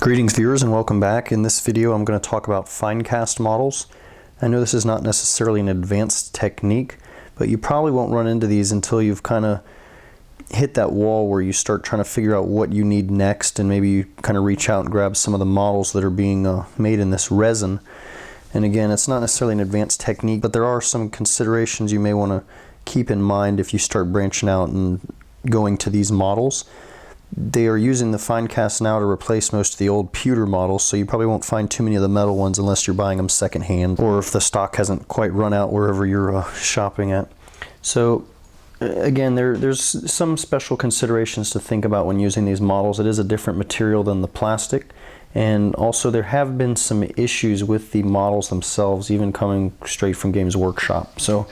Greetings viewers and welcome back. In this video I'm going to talk about Finecast models. I know this is not necessarily an advanced technique, but you probably won't run into these until you've kind of hit that wall where you start trying to figure out what you need next, and maybe you kind of reach out and grab some of the models that are being made in this resin. And again, it's not necessarily an advanced technique, but there are some considerations you may want to keep in mind if you start branching out and going to these models. They are using the Finecast now to replace most of the old pewter models, so you probably won't find too many of the metal ones unless you're buying them secondhand, or if the stock hasn't quite run out wherever you're shopping at. So again, there's some special considerations to think about when using these models. It is a different material than the plastic, and also there have been some issues with the models themselves, even coming straight from Games Workshop. So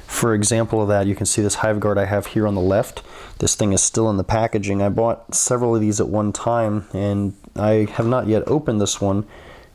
for example of that, you can see this hive guard I have here on the left. This thing is still in the packaging. I bought several of these at one time, and I have not yet opened this one,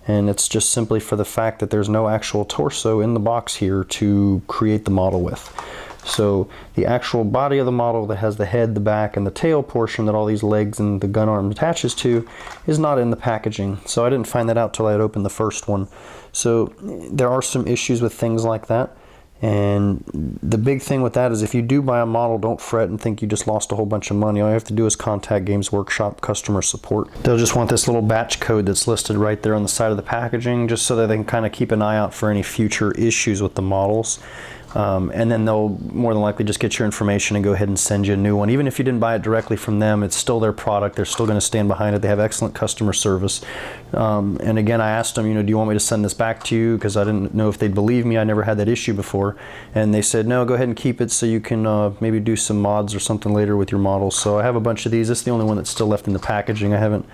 and it's just simply for the fact that there's no actual torso in the box here to create the model with. So the actual body of the model that has the head, the back, and the tail portion that all these legs and the gun arm attaches to is not in the packaging. So I didn't find that out till I had opened the first one. So there are some issues with things like that. And the big thing with that is if you do buy a model, don't fret and think you just lost a whole bunch of money. All you have to do is contact Games Workshop customer support. They'll just want this little batch code that's listed right there on the side of the packaging, just so that they can kind of keep an eye out for any future issues with the models. And then they'll more than likely just get your information and go ahead and send you a new one. Even if you didn't buy it directly from them, it's still their product. They're still going to stand behind it. They have excellent customer service. And again, I asked them, do you want me to send this back to you? Because I didn't know if they'd believe me. I never had that issue before. And they said, no, go ahead and keep it so you can maybe do some mods or something later with your models. So I have a bunch of these. This is the only one that's still left in the packaging. I haven't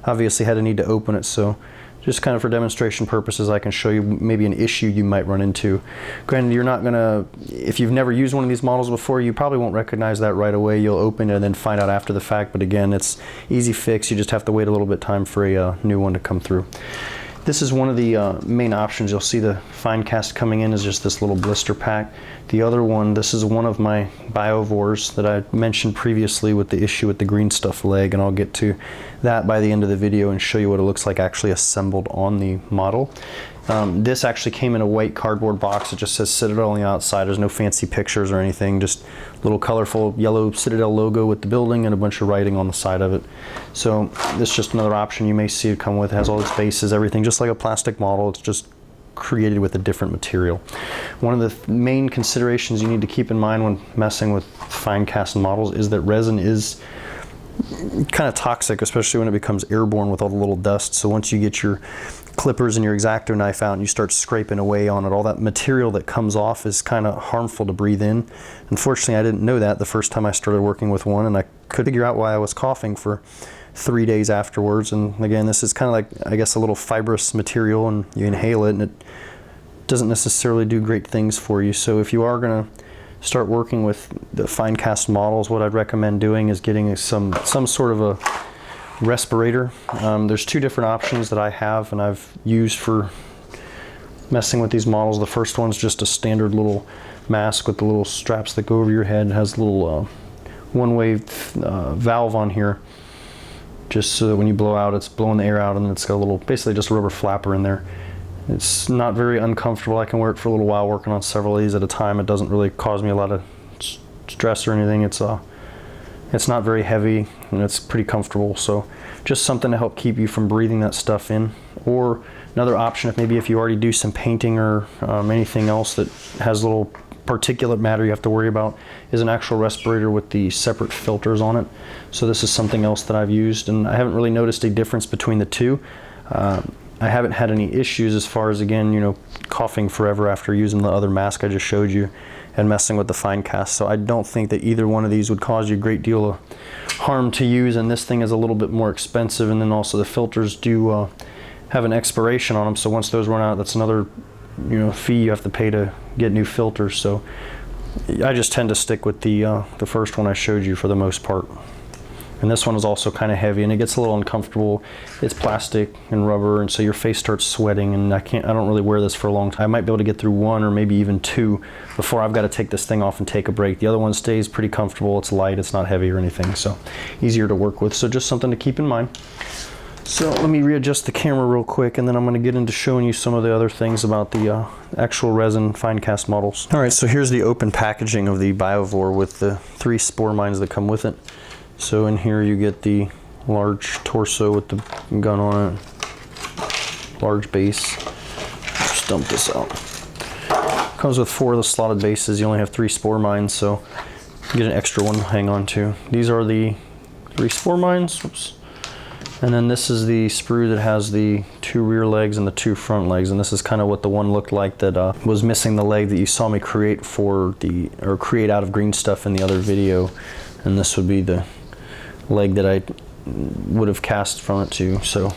obviously had a need to open it, so just kind of for demonstration purposes, I can show you maybe an issue you might run into. Granted, you're not gonna, if you've never used one of these models before, you probably won't recognize that right away. You'll open it and then find out after the fact, but again, it's easy fix. You just have to wait a little bit of time for a new one to come through. This is one of the main options. You'll see the Finecast coming in is just this little blister pack. The other one, this is one of my biovores that I mentioned previously with the issue with the green stuff leg, and I'll get to that by the end of the video and show you what it looks like actually assembled on the model. This actually came in a white cardboard box. It just says Citadel on the outside. There's no fancy pictures or anything, just a little colorful yellow Citadel logo with the building and a bunch of writing on the side of it. So this is just another option you may see it come with. It has all its bases, everything, just like a plastic model. It's just created with a different material. One of the main considerations you need to keep in mind when messing with Finecast models is that resin is kind of toxic, especially when it becomes airborne with all the little dust. So once you get your clippers and your X-Acto knife out and you start scraping away on it, all that material that comes off is kind of harmful to breathe in. Unfortunately, I didn't know that the first time I started working with one, and I could figure out why I was coughing for 3 days afterwards. And again, this is kind of like, I guess, a little fibrous material, and you inhale it and it doesn't necessarily do great things for you. So if you are going to start working with the Finecast models, what I'd recommend doing is getting some sort of a respirator. There's two different options that I have and I've used for messing with these models. The first one's just a standard little mask with the little straps that go over your head. It has a little one-way valve on here, just so that when you blow out, it's blowing the air out, and it's got a little, basically just a rubber flapper in there. It's not very uncomfortable. I can wear it for a little while working on several of these at a time. It doesn't really cause me a lot of stress or anything. It's not very heavy and it's pretty comfortable. So just something to help keep you from breathing that stuff in. Or another option, if you already do some painting or anything else that has a little particulate matter you have to worry about, is an actual respirator with the separate filters on it. So this is something else that I've used, and I haven't really noticed a difference between the two. I haven't had any issues as far as, again, coughing forever after using the other mask I just showed you and messing with the Finecast. So I don't think that either one of these would cause you a great deal of harm to use, and this thing is a little bit more expensive, and then also the filters do have an expiration on them, so once those run out, that's another fee you have to pay to get new filters. So I just tend to stick with the first one I showed you for the most part. And this one is also kind of heavy, and it gets a little uncomfortable. It's plastic and rubber, and so your face starts sweating, and I don't really wear this for a long time. I might be able to get through one or maybe even two before I've got to take this thing off and take a break. The other one stays pretty comfortable. It's light, it's not heavy or anything, so easier to work with. So just something to keep in mind. So let me readjust the camera real quick, and then I'm going to get into showing you some of the other things about the actual resin Finecast models. All right, so here's the open packaging of the BioVore with the 3 spore mines that come with it. So in here you get the large torso with the gun on it, large base. Just dump this out. Comes with 4 of the slotted bases. You only have 3 spore mines, so you get an extra one to hang on to. These are the 3 spore mines. Oops. And then this is the sprue that has the 2 rear legs and the 2 front legs, and this is kind of what the one looked like that was missing the leg that you saw me create create out of green stuff in the other video. And this would be the leg that I would have cast from it too. So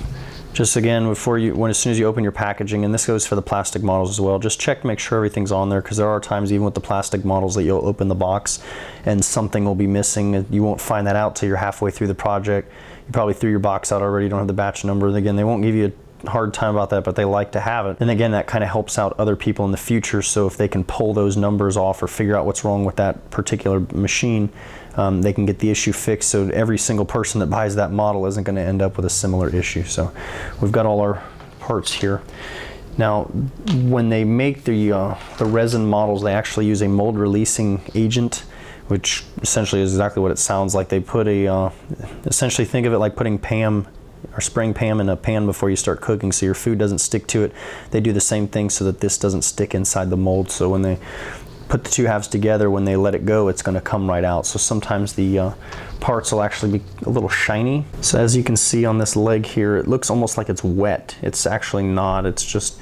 just again, as soon as you open your packaging, and this goes for the plastic models as well, just check to make sure everything's on there, because there are times even with the plastic models that you'll open the box and something will be missing. You won't find that out till you're halfway through the project. You probably threw your box out already, you don't have the batch number. And again, they won't give you a hard time about that, but they like to have it. And again, that kind of helps out other people in the future, so if they can pull those numbers off or figure out what's wrong with that particular machine, they can get the issue fixed, so every single person that buys that model isn't going to end up with a similar issue. So we've got all our parts here. Now, when they make the resin models, they actually use a mold releasing agent, which essentially is exactly what it sounds like. They put essentially think of it like putting PAM or spraying PAM in a pan before you start cooking so your food doesn't stick to it. They do the same thing so that this doesn't stick inside the mold. So when they put the 2 halves together, when they let it go, it's going to come right out. So sometimes the parts will actually be a little shiny. So as you can see on this leg here, it looks almost like it's wet. It's actually not. It's just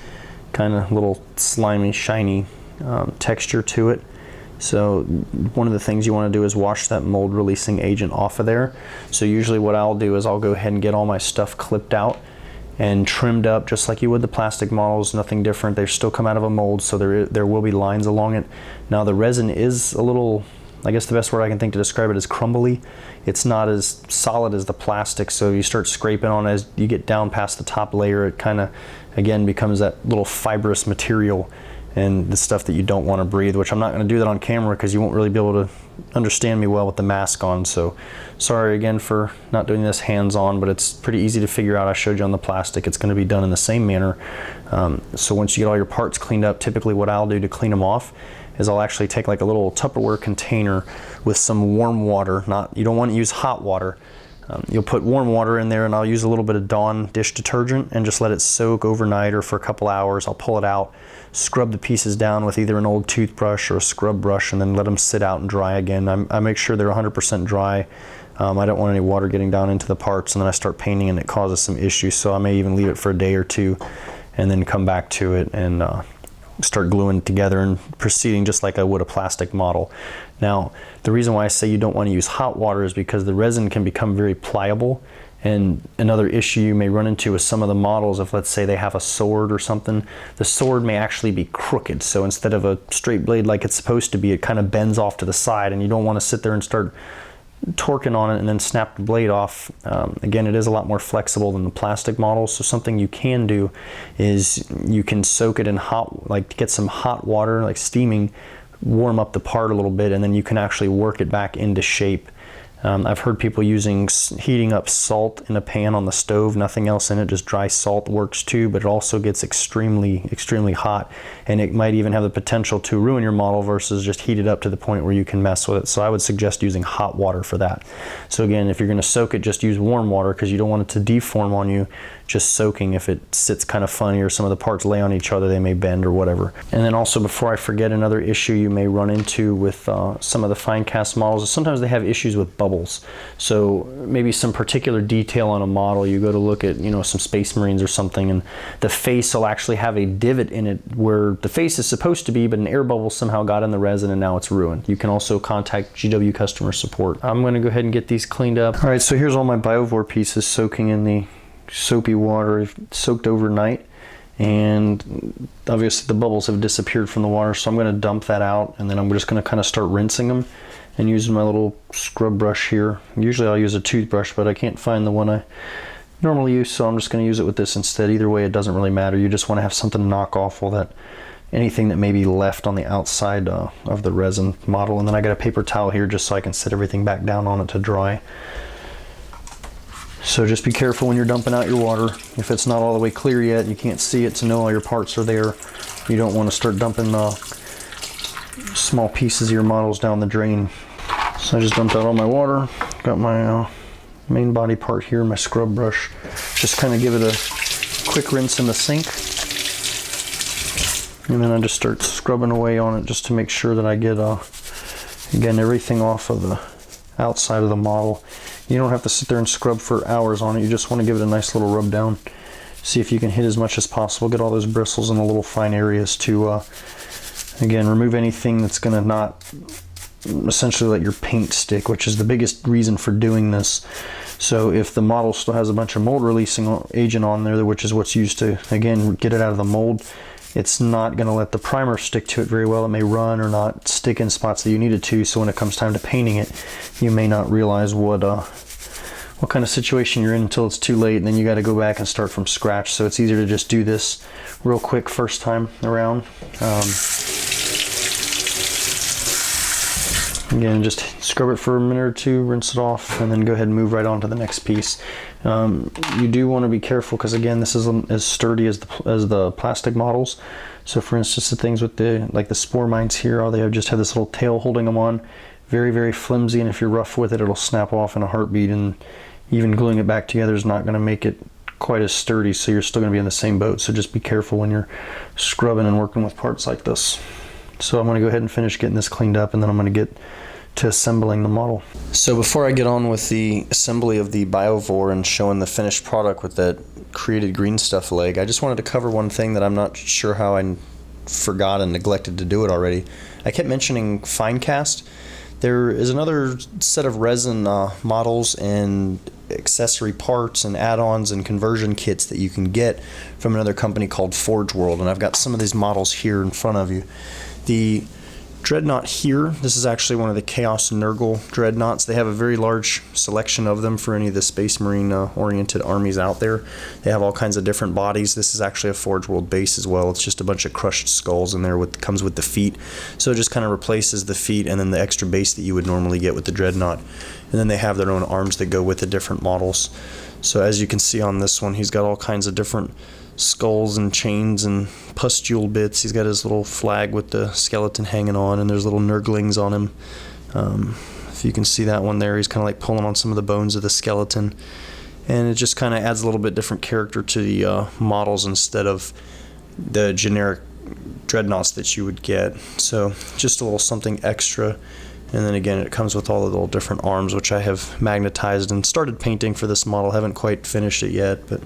kind of a little slimy, shiny texture to it. So one of the things you want to do is wash that mold releasing agent off of there. So usually what I'll do is I'll go ahead and get all my stuff clipped out and trimmed up just like you would the plastic models, nothing different. They still come out of a mold, so there will be lines along it. Now the resin is a little, I guess the best word I can think to describe it is crumbly. It's not as solid as the plastic, so you start scraping on it as you get down past the top layer, it kind of again becomes that little fibrous material and the stuff that you don't want to breathe, which I'm not going to do that on camera because you won't really be able to understand me well with the mask on. So sorry again for not doing this hands-on, but it's pretty easy to figure out. I showed you on the plastic, it's going to be done in the same manner. So once you get all your parts cleaned up, typically what I'll do to clean them off is I'll actually take like a little Tupperware container with some warm water. You don't want to use hot water. You'll put warm water in there, and I'll use a little bit of Dawn dish detergent and just let it soak overnight or for a couple hours. I'll pull it out, scrub the pieces down with either an old toothbrush or a scrub brush, and then let them sit out and dry again. I make sure they're 100% dry. I don't want any water getting down into the parts, and then I start painting and it causes some issues. So I may even leave it for a day or 2 and then come back to it and start gluing it together and proceeding just like I would a plastic model. Now, the reason why I say you don't want to use hot water is because the resin can become very pliable. And another issue you may run into with some of the models, if let's say they have a sword or something, the sword may actually be crooked. So instead of a straight blade like it's supposed to be, it kind of bends off to the side, and you don't want to sit there and start torquing on it and then snap the blade off. Again, it is a lot more flexible than the plastic models. So something you can do is you can soak it in get some hot water, like steaming, warm up the part a little bit, and then you can actually work it back into shape. I've heard people heating up salt in a pan on the stove, nothing else in it, just dry salt works too, but it also gets extremely, extremely hot, and it might even have the potential to ruin your model versus just heat it up to the point where you can mess with it. So I would suggest using hot water for that. So again, if you're going to soak it, just use warm water because you don't want it to deform on you. Just soaking, if it sits kind of funny or some of the parts lay on each other, they may bend or whatever. And then also, before I forget, another issue you may run into with some of the Finecast models is sometimes they have issues with bubbles. So maybe some particular detail on a model, you go to look at, some Space Marines or something, and the face will actually have a divot in it where the face is supposed to be, but an air bubble somehow got in the resin and now it's ruined. You can also contact GW customer support. I'm going to go ahead and get these cleaned up. All right, so here's all my BioVore pieces soaking in the soapy water, soaked overnight, and obviously the bubbles have disappeared from the water, so I'm going to dump that out, and then I'm just going to kind of start rinsing them and using my little scrub brush here. Usually I'll use a toothbrush, but I can't find the one I normally use, so I'm just going to use it with this instead. Either way, it doesn't really matter. You just want to have something to knock off anything that may be left on the outside of the resin model. And then I got a paper towel here just so I can set everything back down on it to dry. So just be careful when you're dumping out your water. If it's not all the way clear yet, you can't see it to know all your parts are there. You don't want to start dumping small pieces of your models down the drain. So I just dumped out all my water. Got my main body part here, my scrub brush. Just kind of give it a quick rinse in the sink. And then I just start scrubbing away on it just to make sure that I get, again, everything off of the outside of the model. You don't have to sit there and scrub for hours on it. You just want to give it a nice little rub down. See if you can hit as much as possible. Get all those bristles in the little fine areas to, again, remove anything that's going to not essentially let your paint stick, which is the biggest reason for doing this. So if the model still has a bunch of mold releasing agent on there, which is what's used to, again, get it out of the mold, it's not going to let the primer stick to it very well. It may run or not stick in spots that you need it to, so when it comes time to painting it, you may not realize what kind of situation you're in until it's too late, and then you got to go back and start from scratch. So it's easier to just do this real quick first time around. Again, just scrub it for a minute or two, rinse it off, and then go ahead and move right on to the next piece. You do want to be careful because, again, this isn't as sturdy as the plastic models. So for instance, the things with the spore mines here, they just have this little tail holding them on. Very, very flimsy, and if you're rough with it, it'll snap off in a heartbeat, and even gluing it back together is not going to make it quite as sturdy, so you're still going to be in the same boat. So just be careful when you're scrubbing and working with parts like this. So I'm going to go ahead and finish getting this cleaned up, and then I'm going to get to assembling the model. So before I get on with the assembly of the BioVore and showing the finished product with that created green stuff leg, I just wanted to cover one thing that I'm not sure how I forgot and neglected to do it already. I kept mentioning Finecast. There is another set of resin models and accessory parts and add-ons and conversion kits that you can get from another company called Forgeworld, and I've got some of these models here in front of you. The Dreadnought here, this is actually one of the Chaos Nurgle Dreadnoughts. They have a very large selection of them for any of the Space Marine oriented armies out there. They have all kinds of different bodies. This is actually a Forgeworld base as well. It's just a bunch of crushed skulls in there comes with the feet. So it just kind of replaces the feet and then the extra base that you would normally get with the Dreadnought. And then they have their own arms that go with the different models. So as you can see on this one, he's got all kinds of different skulls and chains and pustule bits. He's got his little flag with the skeleton hanging on, and there's little nurglings on him. If you can see that one there, he's kind of like pulling on some of the bones of the skeleton, and it just kind of adds a little bit different character to the models instead of the generic dreadnoughts that you would get. So just a little something extra. And then again, it comes with all the little different arms, which I have magnetized and started painting for this model. Haven't quite finished it yet, but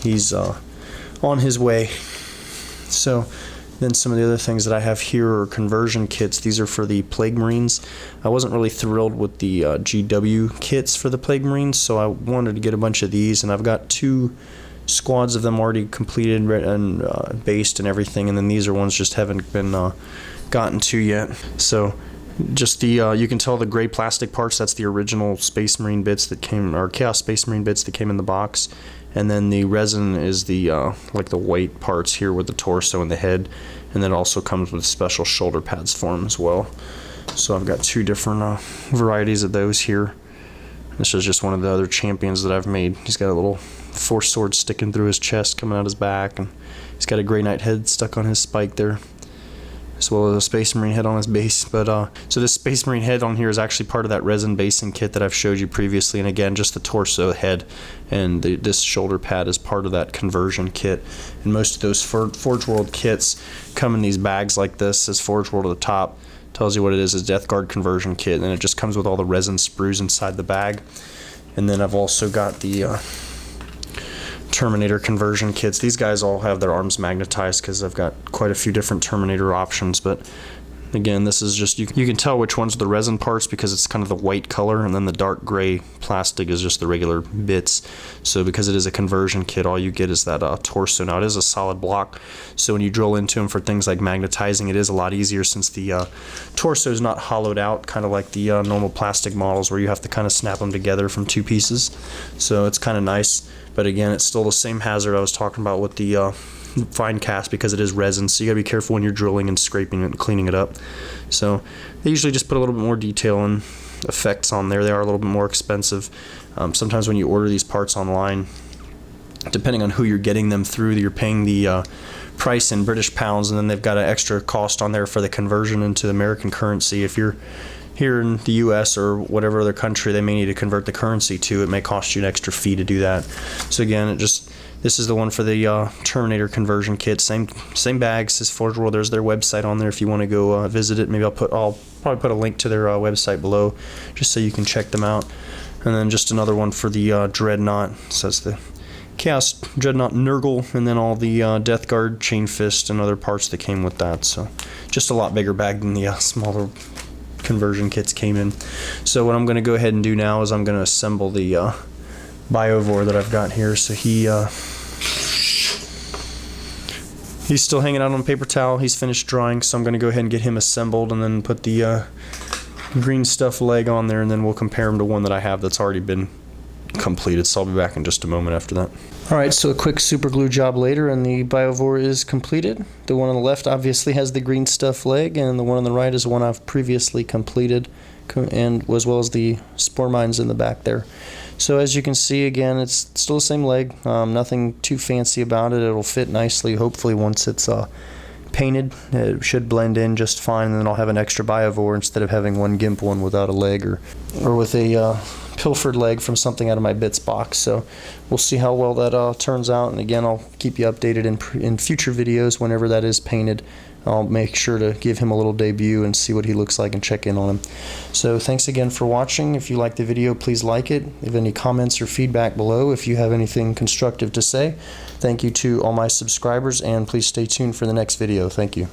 he's on his way. So then some of the other things that I have here are conversion kits. These are for the Plague Marines. I wasn't really thrilled with the GW kits for the Plague Marines, so I wanted to get a bunch of these, and I've got 2 squads of them already completed and based and everything, and then these are ones just haven't been gotten to yet. So just the you can tell the gray plastic parts, that's the original Space Marine bits that came, or Chaos Space Marine bits that came in the box. And then the resin is the like the white parts here with the torso and the head, and then it also comes with special shoulder pads for them as well. So I've got 2 different varieties of those here. This is just one of the other champions that I've made. He's got a little force sword sticking through his chest, coming out his back, and he's got a Grey Knight head stuck on his spike there, as well as a Space Marine head on his base. But so this Space Marine head on here is actually part of that resin basing kit that I've showed you previously, and again, just the torso, head, and this shoulder pad is part of that conversion kit. And most of those Forgeworld kits come in these bags like this. As Forgeworld at the top tells you what it is Death Guard conversion kit, and it just comes with all the resin sprues inside the bag. And then I've also got the Terminator conversion kits. These guys all have their arms magnetized because I've got quite a few different Terminator options, but again, this is just, you can tell which ones are the resin parts because it's kind of the white color, and then the dark gray plastic is just the regular bits. So because it is a conversion kit, all you get is that torso. Now it is a solid block, so when you drill into them for things like magnetizing, it is a lot easier since the torso is not hollowed out, kind of like the normal plastic models where you have to kind of snap them together from 2 pieces. So it's kind of nice, but again, it's still the same hazard I was talking about with the Finecast because it is resin, so you gotta be careful when you're drilling and scraping it and cleaning it up. So they usually just put a little bit more detail and effects on there. They are a little bit more expensive, Sometimes when you order these parts online, depending on who you're getting them through, you're paying the price in British pounds, and then they've got an extra cost on there for the conversion into American currency. If you're here in the US or whatever other country they may need to convert the currency to, it may cost you an extra fee to do that. So again, this is the one for the Terminator conversion kit. Same bags as Forgeworld. There's their website on there if you want to go visit it. Maybe I'll probably put a link to their website below just so you can check them out. And then just another one for the Dreadnought. It says the Chaos Dreadnought Nurgle, and then all the Death Guard Chain Fist and other parts that came with that. So just a lot bigger bag than the smaller conversion kits came in. So what I'm going to go ahead and do now is I'm going to assemble the Biovore that I've got here. So he's still hanging out on paper towel. He's finished drying, so I'm going to go ahead and get him assembled and then put the green stuff leg on there, and then we'll compare him to one that I have that's already been completed. So I'll be back in just a moment after that. Alright, so a quick super glue job later and the Biovore is completed. The one on the left obviously has the green stuff leg, and the one on the right is the one I've previously completed, and as well as the spore mines in the back there. So as you can see, again, it's still the same leg, nothing too fancy about it. It'll fit nicely, hopefully once it's painted. It should blend in just fine, and then I'll have an extra Biovore instead of having one GIMP one without a leg, or with a pilfered leg from something out of my bits box. So we'll see how well that turns out, and again, I'll keep you updated in future videos whenever that is painted. I'll make sure to give him a little debut and see what he looks like and check in on him. So thanks again for watching. If you like the video, please like it. Leave any comments or feedback below if you have anything constructive to say. Thank you to all my subscribers, and please stay tuned for the next video. Thank you.